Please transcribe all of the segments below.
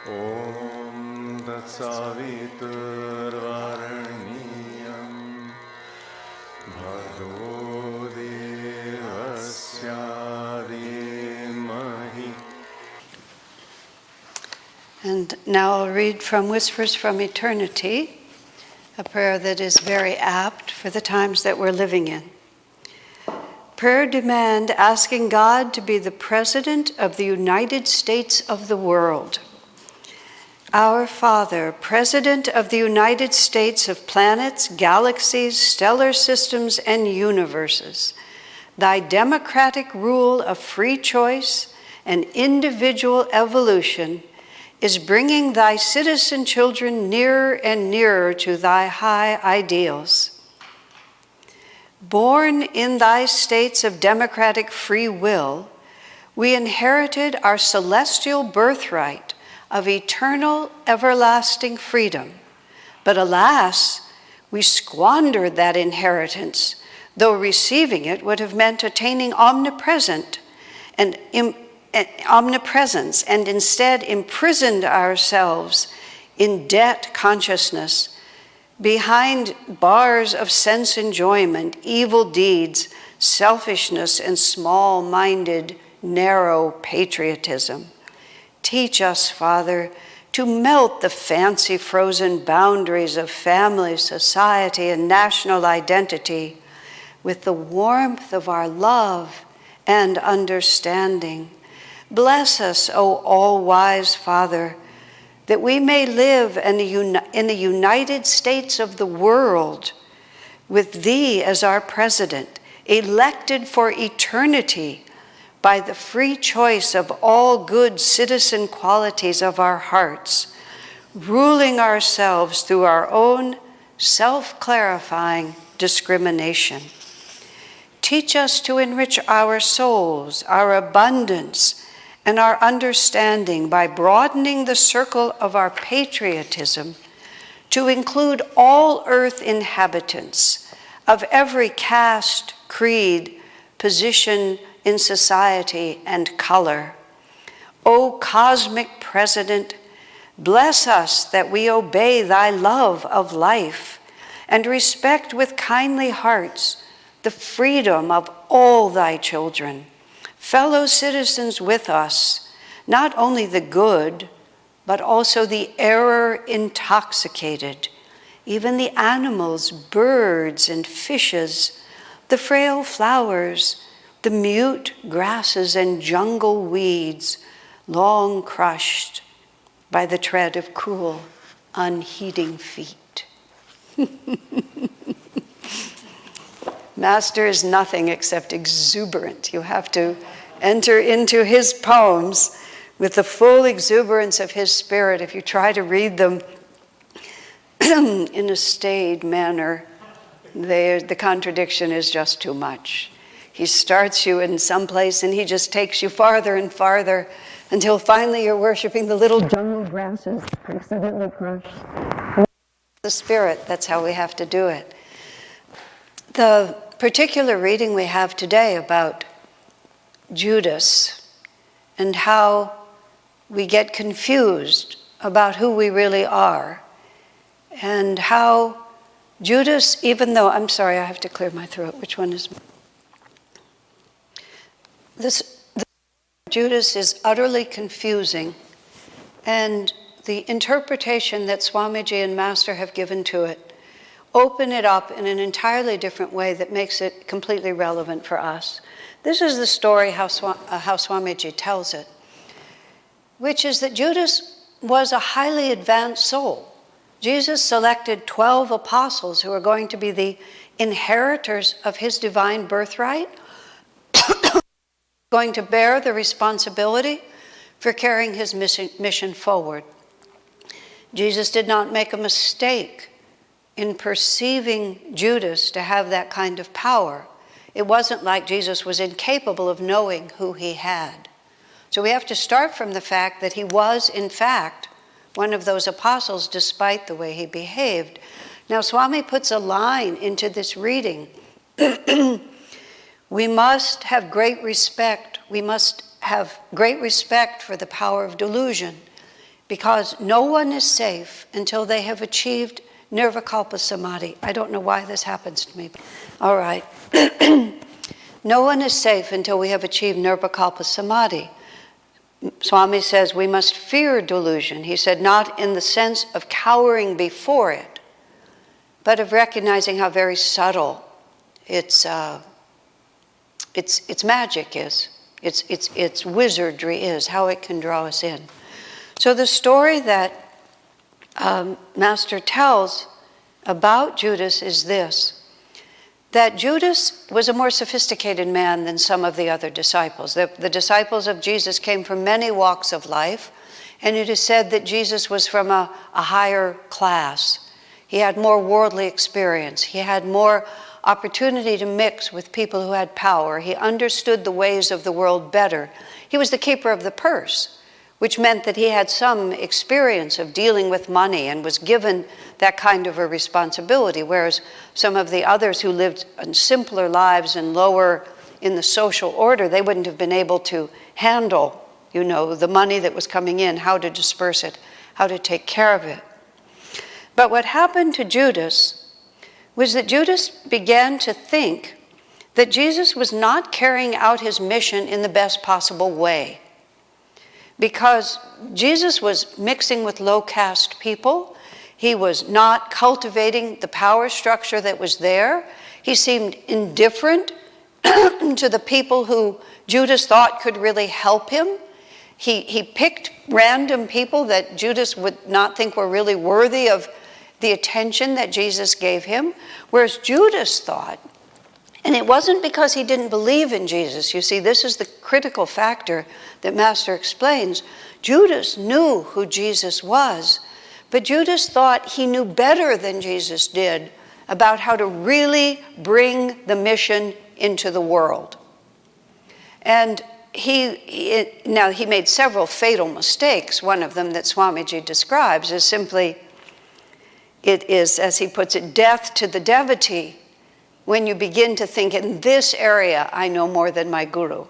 Om Tatsaviturvaraniyam Bhargo Devasya Dhimahi. And now I'll read from Whispers from Eternity, a prayer that is very apt for the times that we're living in. Prayer demand asking God to be the President of the United States of the world. Our Father, President of the United States of planets, galaxies, stellar systems, and universes, thy democratic rule of free choice and individual evolution is bringing thy citizen children nearer and nearer to thy high ideals. Born in thy states of democratic free will, we inherited our celestial birthright of eternal, everlasting freedom. But alas, we squandered that inheritance, though receiving it would have meant attaining omnipresence and instead imprisoned ourselves in debt consciousness behind bars of sense enjoyment, evil deeds, selfishness, and small-minded, narrow patriotism. Teach us, Father, to melt the fancy frozen boundaries of family, society, and national identity with the warmth of our love and understanding. Bless us, O all-wise Father, that we may live in the United States of the world with Thee as our President, elected for eternity by the free choice of all good citizen qualities of our hearts, ruling ourselves through our own self-clarifying discrimination. Teach us to enrich our souls, our abundance, and our understanding by broadening the circle of our patriotism to include all earth inhabitants of every caste, creed, position in society, and color. O cosmic President, bless us that we obey thy love of life and respect with kindly hearts the freedom of all thy children, fellow citizens with us, not only the good, but also the error-intoxicated, even the animals, birds, and fishes, the frail flowers, the mute grasses and jungle weeds, long crushed by the tread of cruel, unheeding feet. Master is nothing except exuberant. You have to enter into his poems with the full exuberance of his spirit. If you try to read them in a staid manner, the contradiction is just too much. He starts you in some place and he just takes you farther and farther until finally you're worshiping the little jungle grasses accidentally crushed. The spirit, that's how we have to do it. The particular reading we have today about Judas and how we get confused about who we really are, and how Judas, even though, I'm sorry, I have to clear my throat. Which one is this? Judas is utterly confusing, and the interpretation that Swamiji and Master have given to it open it up in an entirely different way that makes it completely relevant for us. This is the story how Swamiji tells it, which is that Judas was a highly advanced soul. Jesus selected 12 apostles who are going to be the inheritors of his divine birthright, going to bear the responsibility for carrying his mission forward. Jesus did not make a mistake in perceiving Judas to have that kind of power. It wasn't like Jesus was incapable of knowing who he had. So we have to start from the fact that he was, in fact, one of those apostles, despite the way he behaved. Now, Swami puts a line into this reading. We must have great respect. We must have great respect for the power of delusion. because no one is safe until they have achieved nirvikalpa samadhi. I don't know why this happens to me. All right. No one is safe until we have achieved nirvikalpa samadhi. Swami says we must fear delusion. He said not in the sense of cowering before it, but of recognizing how very subtle its magic is, its wizardry is, how it can draw us in. So the story that Master tells about Judas is this, that Judas was a more sophisticated man than some of the other disciples. The disciples of Jesus came from many walks of life, and it is said that Jesus was from a higher class. He had more worldly experience. He had more opportunity to mix with people who had power. He understood the ways of the world better. He was the keeper of the purse, which meant that he had some experience of dealing with money and was given that kind of a responsibility, whereas some of the others who lived simpler lives and lower in the social order, they wouldn't have been able to handle, the money that was coming in, how to disperse it, how to take care of it. But what happened to Judas was that Judas began to think that Jesus was not carrying out his mission in the best possible way, because Jesus was mixing with low-caste people. He was not cultivating the power structure that was there. He seemed indifferent to the people who Judas thought could really help him. He picked random people that Judas would not think were really worthy of the attention that Jesus gave him, whereas Judas thought, and it wasn't because he didn't believe in Jesus. You see, this is the critical factor that Master explains. Judas knew who Jesus was, but Judas thought he knew better than Jesus did about how to really bring the mission into the world. And he made several fatal mistakes. One of them that Swamiji describes is simply, it is, as he puts it, death to the devotee when you begin to think, in this area I know more than my guru.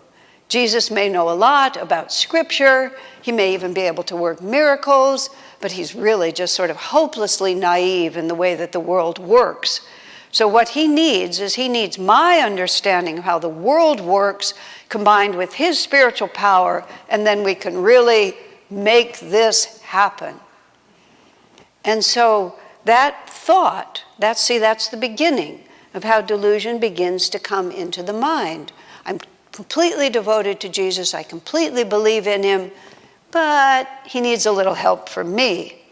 Jesus may know a lot about scripture, he may even be able to work miracles, but he's really just sort of hopelessly naive in the way that the world works. So what he needs is, he needs my understanding of how the world works combined with his spiritual power, and then we can really make this happen. And so that thought, that's the beginning of how delusion begins to come into the mind. I'm completely devoted to Jesus, I completely believe in him, but he needs a little help from me.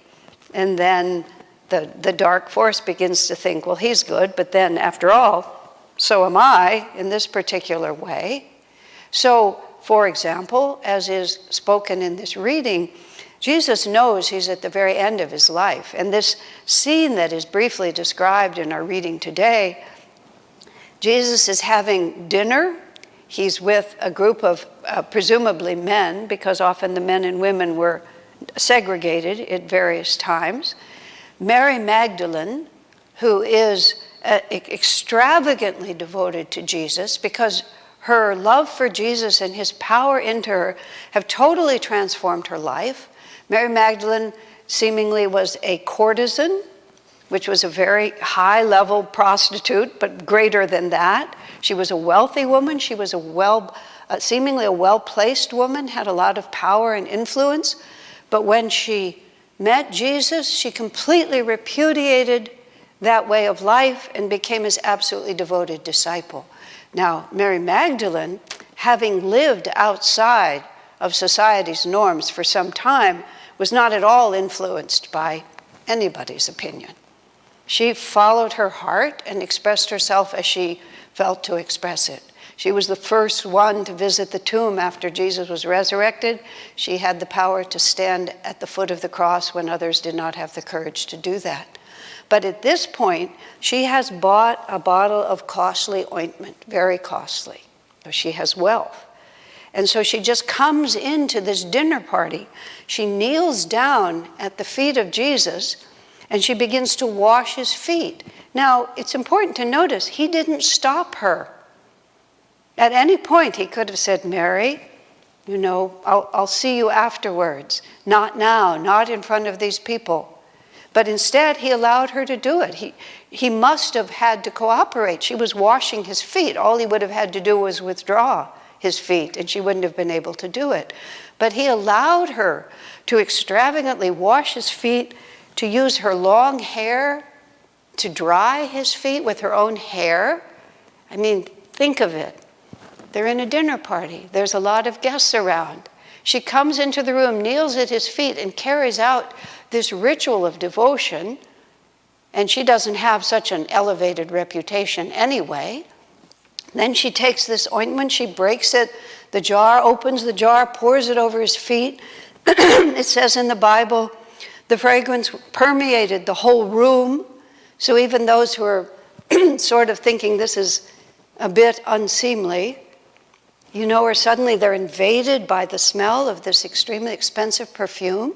And then the dark force begins to think, well, he's good, but then after all, so am I in this particular way. So, for example, as is spoken in this reading, Jesus knows he's at the very end of his life. And this scene that is briefly described in our reading today, Jesus is having dinner. He's with a group of presumably men, because often the men and women were segregated at various times. Mary Magdalene, who is extravagantly devoted to Jesus, because her love for Jesus and his power into her have totally transformed her life. Mary Magdalene seemingly was a courtesan, which was a very high-level prostitute, but greater than that. She was a wealthy woman. She was seemingly a well-placed woman, had a lot of power and influence. But when she met Jesus, she completely repudiated that way of life and became his absolutely devoted disciple. Now, Mary Magdalene, having lived outside of society's norms for some time, was not at all influenced by anybody's opinion. She followed her heart and expressed herself as she felt to express it. She was the first one to visit the tomb after Jesus was resurrected. She had the power to stand at the foot of the cross when others did not have the courage to do that. But at this point, she has bought a bottle of costly ointment, very costly. She has wealth. And so she just comes into this dinner party. She kneels down at the feet of Jesus, and she begins to wash his feet. Now, it's important to notice, he didn't stop her. At any point, he could have said, Mary, I'll see you afterwards. Not now, not in front of these people. But instead, he allowed her to do it. He must have had to cooperate. She was washing his feet. All he would have had to do was withdraw his feet, and she wouldn't have been able to do it. But he allowed her to extravagantly wash his feet, to use her long hair to dry his feet with her own hair. I mean, think of it. They're in a dinner party. There's a lot of guests around. She comes into the room, kneels at his feet, and carries out this ritual of devotion. And she doesn't have such an elevated reputation anyway. Then she takes this ointment, she breaks it, the jar, opens the jar, pours it over his feet. It says in the Bible, the fragrance permeated the whole room. So even those who are sort of thinking this is a bit unseemly, or suddenly they're invaded by the smell of this extremely expensive perfume.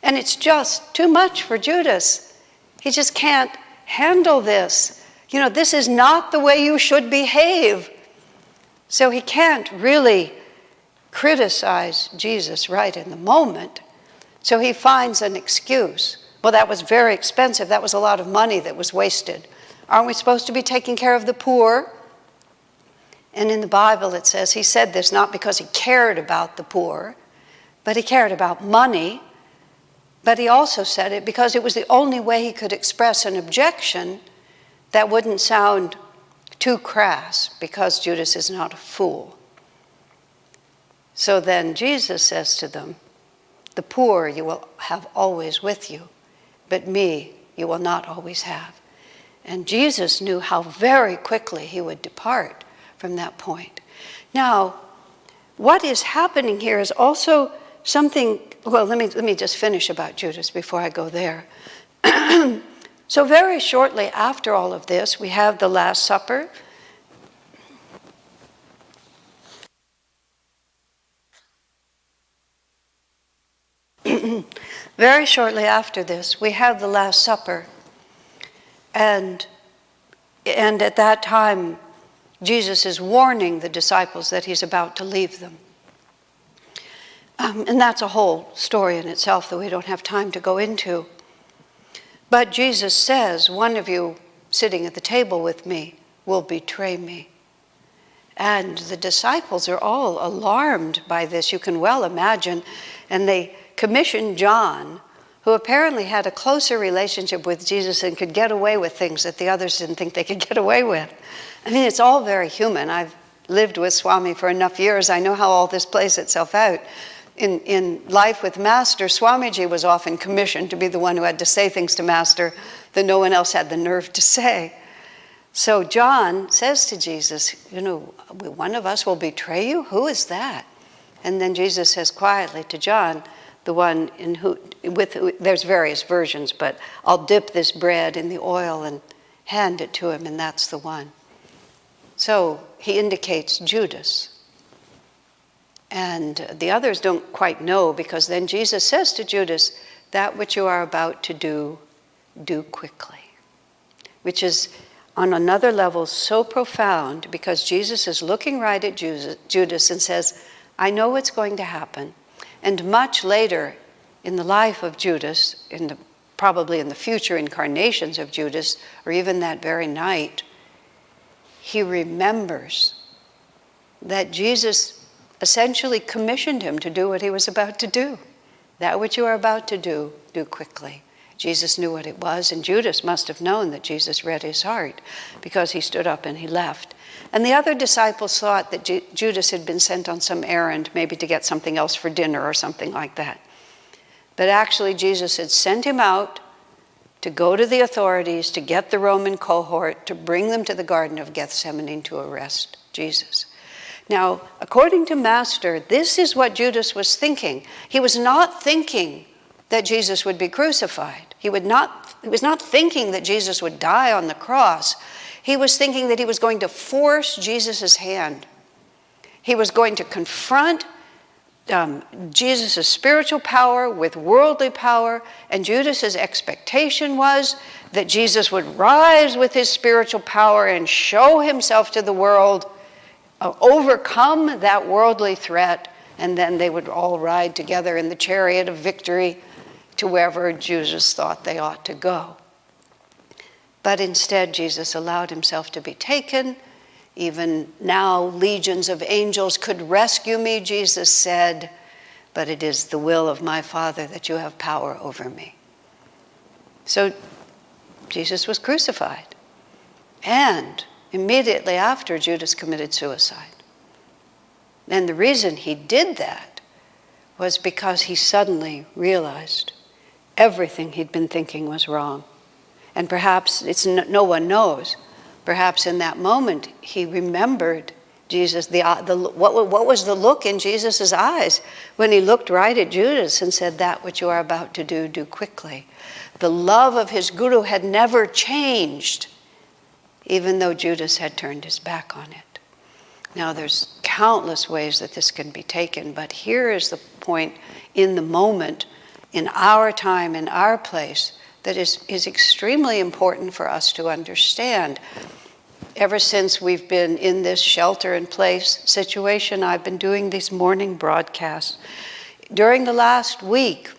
And it's just too much for Judas. He just can't handle this. This is not the way you should behave. So he can't really criticize Jesus right in the moment. So he finds an excuse. Well, that was very expensive. That was a lot of money that was wasted. Aren't we supposed to be taking care of the poor? And in the Bible it says he said this not because he cared about the poor, but he cared about money. But he also said it because it was the only way he could express an objection that wouldn't sound too crass, because Judas is not a fool. So then Jesus says to them, the poor you will have always with you, but me you will not always have. And Jesus knew how very quickly he would depart from that point. Now, what is happening here is also something, well, let me just finish about Judas before I go there. So very shortly after all of this, we have the Last Supper. Very shortly after this, we have the Last Supper. And at that time, Jesus is warning the disciples that he's about to leave them. And that's a whole story in itself that we don't have time to go into. But Jesus says, one of you sitting at the table with me will betray me. And the disciples are all alarmed by this, you can well imagine. And they commission John, who apparently had a closer relationship with Jesus and could get away with things that the others didn't think they could get away with. I mean, it's all very human. I've lived with Swami for enough years. I know how all this plays itself out. In life with Master, Swamiji was often commissioned to be the one who had to say things to Master that no one else had the nerve to say. So John says to Jesus, one of us will betray you? Who is that? And then Jesus says quietly to John, the one there's various versions, but I'll dip this bread in the oil and hand it to him, and that's the one. So he indicates Judas. And the others don't quite know, because then Jesus says to Judas, that which you are about to do, do quickly. Which is on another level so profound, because Jesus is looking right at Judas and says, I know what's going to happen. And much later in the life of Judas, probably in the future incarnations of Judas, or even that very night, he remembers that Jesus essentially commissioned him to do what he was about to do. That which you are about to do, do quickly. Jesus knew what it was, and Judas must have known that Jesus read his heart, because he stood up and he left. And the other disciples thought that Judas had been sent on some errand, maybe to get something else for dinner or something like that. But actually Jesus had sent him out to go to the authorities, to get the Roman cohort, to bring them to the Garden of Gethsemane to arrest Jesus. Now, according to Master, this is what Judas was thinking. He was not thinking that Jesus would be crucified. He was not thinking that Jesus would die on the cross. He was thinking that he was going to force Jesus' hand. He was going to confront Jesus' spiritual power with worldly power, and Judas' expectation was that Jesus would rise with his spiritual power and show himself to the world, overcome that worldly threat, and then they would all ride together in the chariot of victory to wherever Judas thought they ought to go. But instead, Jesus allowed himself to be taken. Even now, legions of angels could rescue me, Jesus said, but it is the will of my Father that you have power over me. So Jesus was crucified. And immediately after, Judas committed suicide. And the reason he did that was because he suddenly realized everything he'd been thinking was wrong. And perhaps, no one knows, perhaps in that moment he remembered Jesus, what was the look in Jesus' eyes when he looked right at Judas and said, that which you are about to do, do quickly. The love of his guru had never changed, even though Judas had turned his back on it. Now, there's countless ways that this can be taken, but here is the point in the moment, in our time, in our place, that is extremely important for us to understand. Ever since we've been in this shelter-in-place situation, I've been doing these morning broadcasts. During the last week,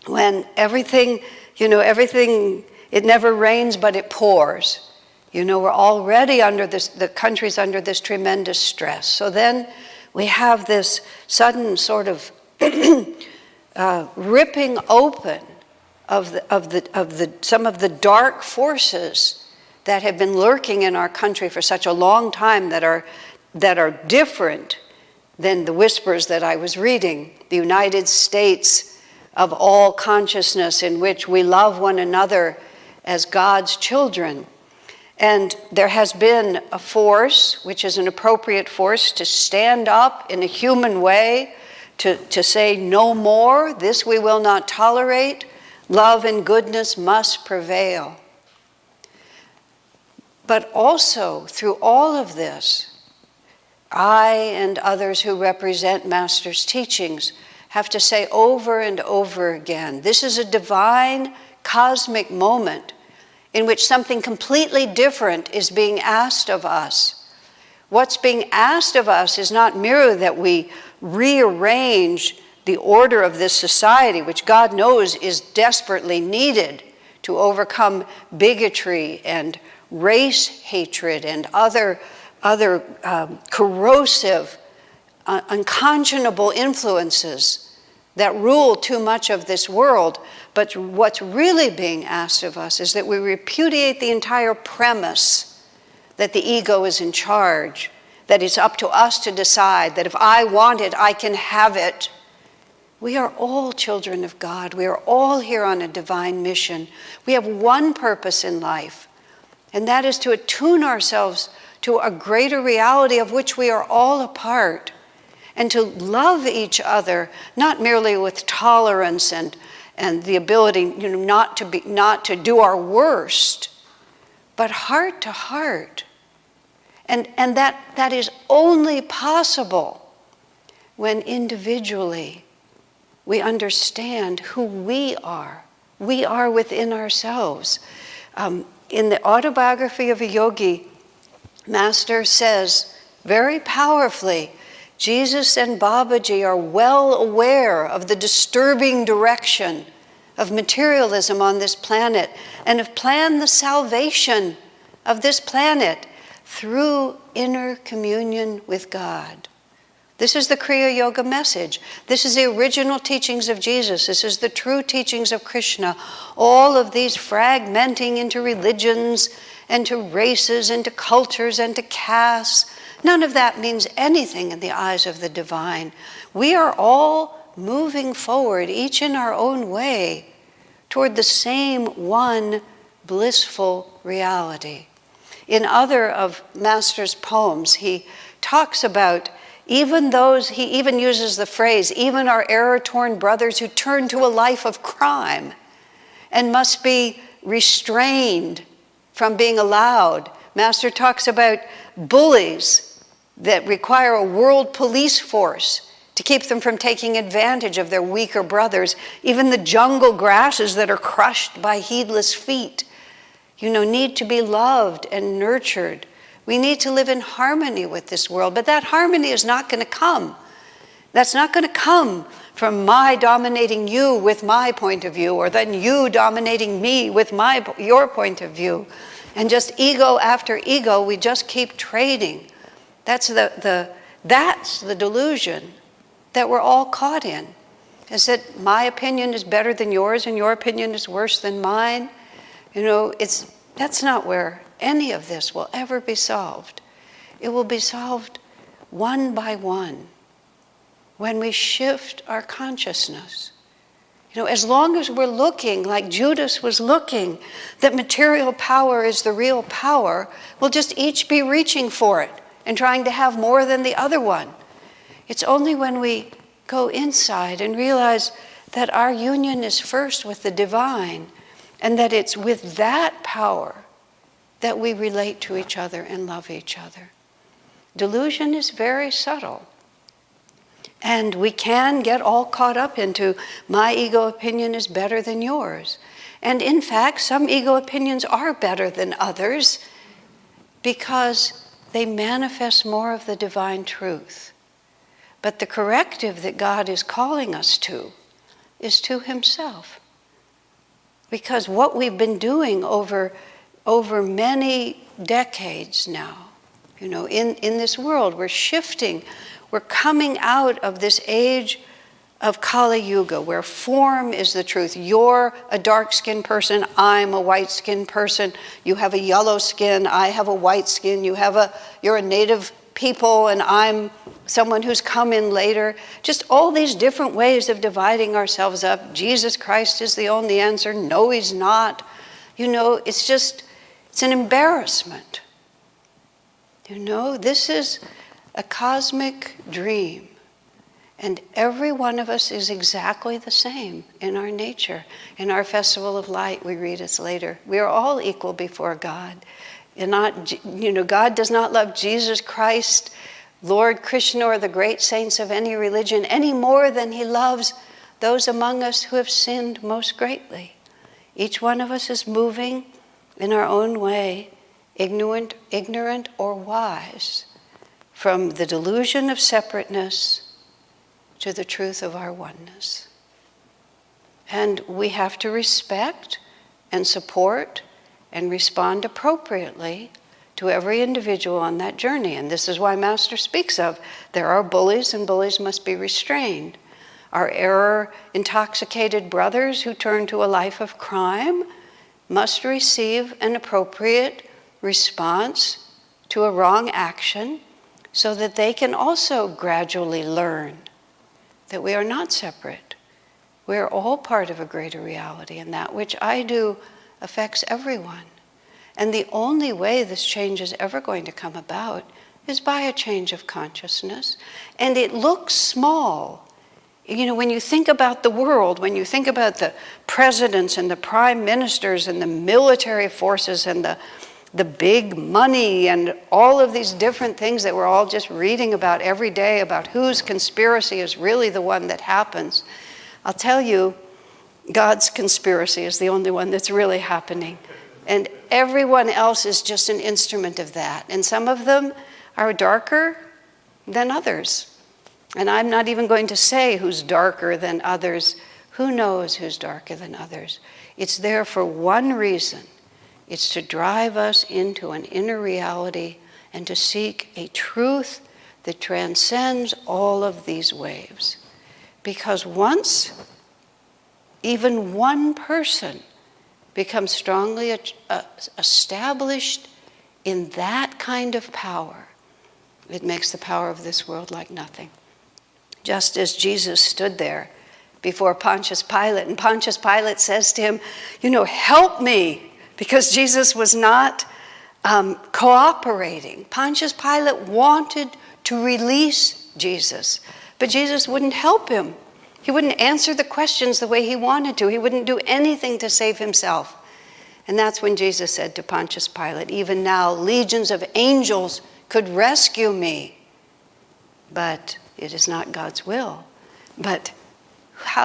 when everything, it never rains, but it pours. We're already the country's under this tremendous stress. So then we have this sudden sort of ripping open of some of the dark forces that have been lurking in our country for such a long time that are different than the whispers that I was reading. The United States of all consciousness, in which we love one another as God's children. And there has been a force, which is an appropriate force, to stand up in a human way, to say no more, this we will not tolerate, love and goodness must prevail. But also, through all of this, I and others who represent Master's teachings have to say over and over again, this is a divine, cosmic moment in which something completely different is being asked of us. What's being asked of us is not merely that we rearrange the order of this society, which God knows is desperately needed to overcome bigotry and race hatred and other corrosive, unconscionable influences that rule too much of this world. But what's really being asked of us is that we repudiate the entire premise that the ego is in charge, that it's up to us to decide, that if I want it, I can have it. We are all children of God. We are all here on a divine mission. We have one purpose in life, and that is to attune ourselves to a greater reality of which we are all a part, and to love each other, not merely with tolerance and the ability, not to do our worst, but heart to heart. And that is only possible when individually we understand who we are. We are within ourselves. In the autobiography of a yogi, Master says very powerfully, Jesus and Babaji are well aware of the disturbing direction of materialism on this planet and have planned the salvation of this planet through inner communion with God. This is the Kriya Yoga message. This is the original teachings of Jesus. This is the true teachings of Krishna. All of these fragmenting into religions and to races and to cultures and to castes, none of that means anything in the eyes of the divine. We are all moving forward, each in our own way, toward the same one blissful reality. In other of Master's poems, he talks about even those, he even uses the phrase, even our error-torn brothers who turn to a life of crime and must be restrained from being allowed. Master talks about bullies that require a world police force to keep them from taking advantage of their weaker brothers. Even the jungle grasses that are crushed by heedless feet, need to be loved and nurtured. We need to live in harmony with this world, but that harmony is not going to come That's not going to come from my dominating you with my point of view, or then you dominating me with your point of view. And just ego after ego, we just keep trading. That's the delusion that we're all caught in. Is that my opinion is better than yours and your opinion is worse than mine? That's not where any of this will ever be solved. It will be solved one by one when we shift our consciousness. As long as we're looking like Judas was looking, that material power is the real power, we'll just each be reaching for it and trying to have more than the other one. It's only when we go inside and realize that our union is first with the divine, and that it's with that power that we relate to each other and love each other. Delusion is very subtle. And we can get all caught up into my ego opinion is better than yours. And in fact, some ego opinions are better than others because they manifest more of the divine truth. But the corrective that God is calling us to is to himself. Because what we've been doing over many decades now, in this world, we're shifting. We're coming out of this age of Kali Yuga, where form is the truth. You're a dark-skinned person, I'm a white-skinned person. You have a yellow skin, I have a white skin. You're a native people, and I'm someone who's come in later. Just all these different ways of dividing ourselves up. Jesus Christ is the only answer. No, he's not. It's an embarrassment. This is a cosmic dream. And every one of us is exactly the same in our nature. In our Festival of Light, we read it later. We are all equal before God. And God does not love Jesus Christ, Lord Krishna, or the great saints of any religion any more than he loves those among us who have sinned most greatly. Each one of us is moving in our own way, ignorant or wise, from the delusion of separateness to the truth of our oneness. And we have to respect and support and respond appropriately to every individual on that journey. And this is why Master speaks of there are bullies, and bullies must be restrained. Our error-intoxicated brothers who turn to a life of crime must receive an appropriate response to a wrong action so that they can also gradually learn that we are not separate. We are all part of a greater reality, and that which I do affects everyone. And the only way this change is ever going to come about is by a change of consciousness. And it looks small. When you think about the world, when you think about the presidents and the prime ministers and the military forces and the big money and all of these different things that we're all just reading about every day about whose conspiracy is really the one that happens, I'll tell you, God's conspiracy is the only one that's really happening. And everyone else is just an instrument of that. And some of them are darker than others. And I'm not even going to say who's darker than others. Who knows who's darker than others? It's there for one reason. It's to drive us into an inner reality and to seek a truth that transcends all of these waves. Because once even one person becomes strongly established in that kind of power, it makes the power of this world like nothing. Just as Jesus stood there before Pontius Pilate, and Pontius Pilate says to him, help me, because Jesus was not cooperating. Pontius Pilate wanted to release Jesus, but Jesus wouldn't help him. He wouldn't answer the questions the way he wanted to. He wouldn't do anything to save himself. And that's when Jesus said to Pontius Pilate, even now, legions of angels could rescue me, but it is not God's will. But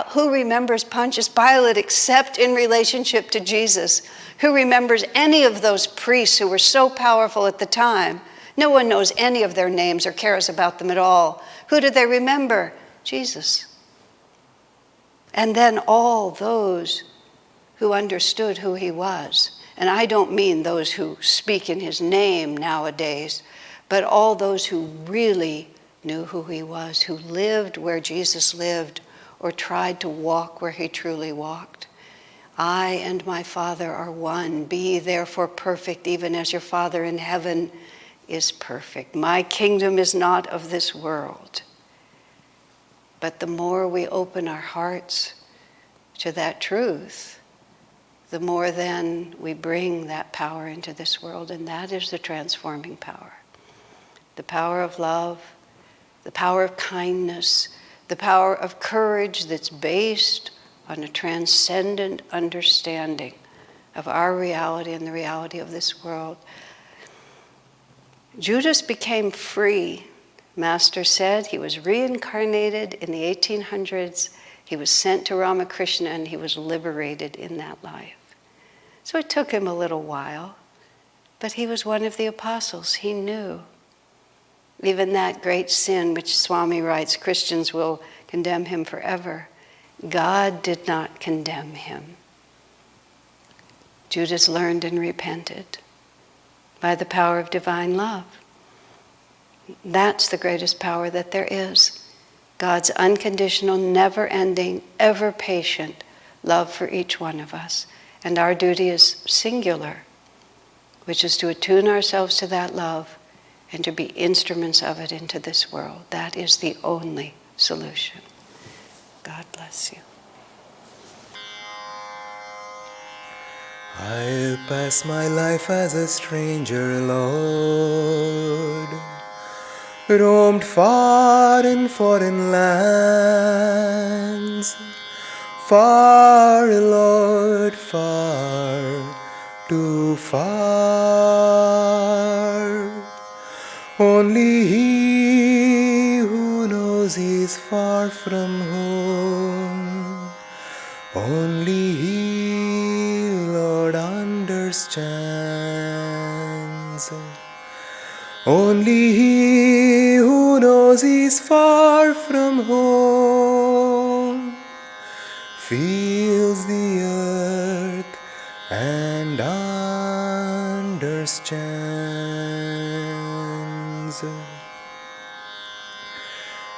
who remembers Pontius Pilate except in relationship to Jesus? Who remembers any of those priests who were so powerful at the time? No one knows any of their names or cares about them at all. Who do they remember? Jesus. And then all those who understood who he was, and I don't mean those who speak in his name nowadays, but all those who really knew who he was, who lived where Jesus lived, or tried to walk where he truly walked. I and my Father are one. Be therefore perfect, even as your Father in heaven is perfect. My kingdom is not of this world. But the more we open our hearts to that truth, the more then we bring that power into this world, and that is the transforming power. The power of love, the power of kindness, the power of courage that's based on a transcendent understanding of our reality and the reality of this world. Judas became free, Master said. He was reincarnated in the 1800s. He was sent to Ramakrishna and he was liberated in that life. So it took him a little while, but he was one of the apostles. He knew. Even that great sin, which Swami writes, Christians will condemn him forever. God did not condemn him. Judas learned and repented by the power of divine love. That's the greatest power that there is. God's unconditional, never-ending, ever-patient love for each one of us. And our duty is singular, which is to attune ourselves to that love and to be instruments of it into this world. That is the only solution. God bless you. I'll pass my life as a stranger, Lord, roamed far in foreign lands, far, Lord, far, too far. Only he who knows he's far from home, only he, Lord, understands. Only he who knows he's far from home feels the earth and understands.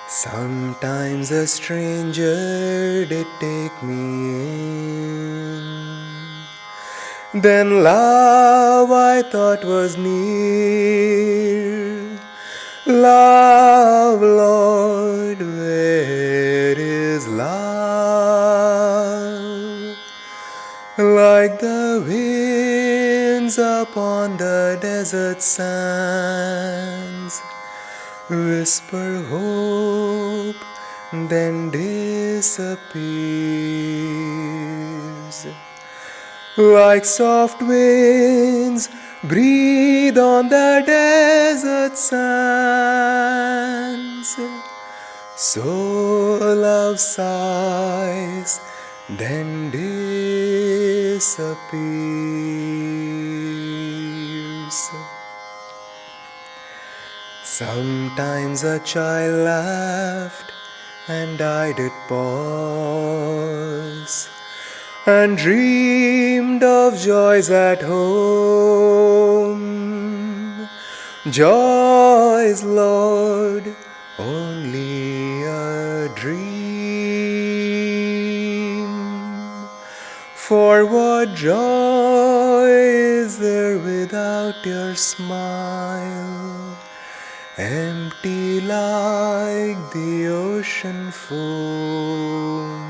Sometimes a stranger did take me in, then love I thought was near. Love, Lord, where is love? Like the winds upon the desert sands, whisper hope, then disappears. Like soft winds breathe on the desert sands, so love sighs, then disappears. Sometimes a child laughed and I did pause, and dreamed of joys at home. Joys, Lord, only a dream. For what joy is there without your smile? Empty like the ocean foam.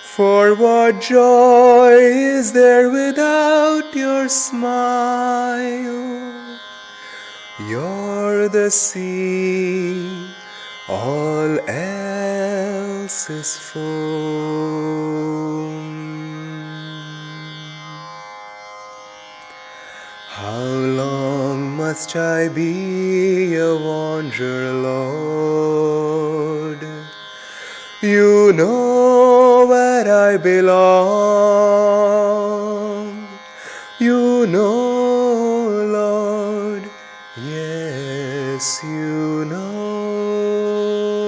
For what joy is there without your smile? You're the sea, all else is foam. How long must I be a wanderer, Lord? You know where I belong. You know, Lord, yes, you know.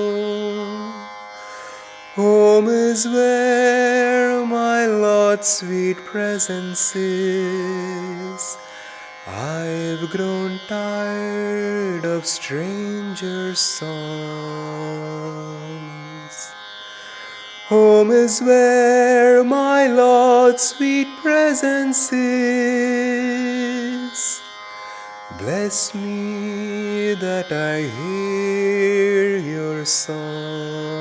Home is where my Lord's sweet presence is. I've grown tired of stranger songs. Home is where my Lord's sweet presence is. Bless me that I hear your song.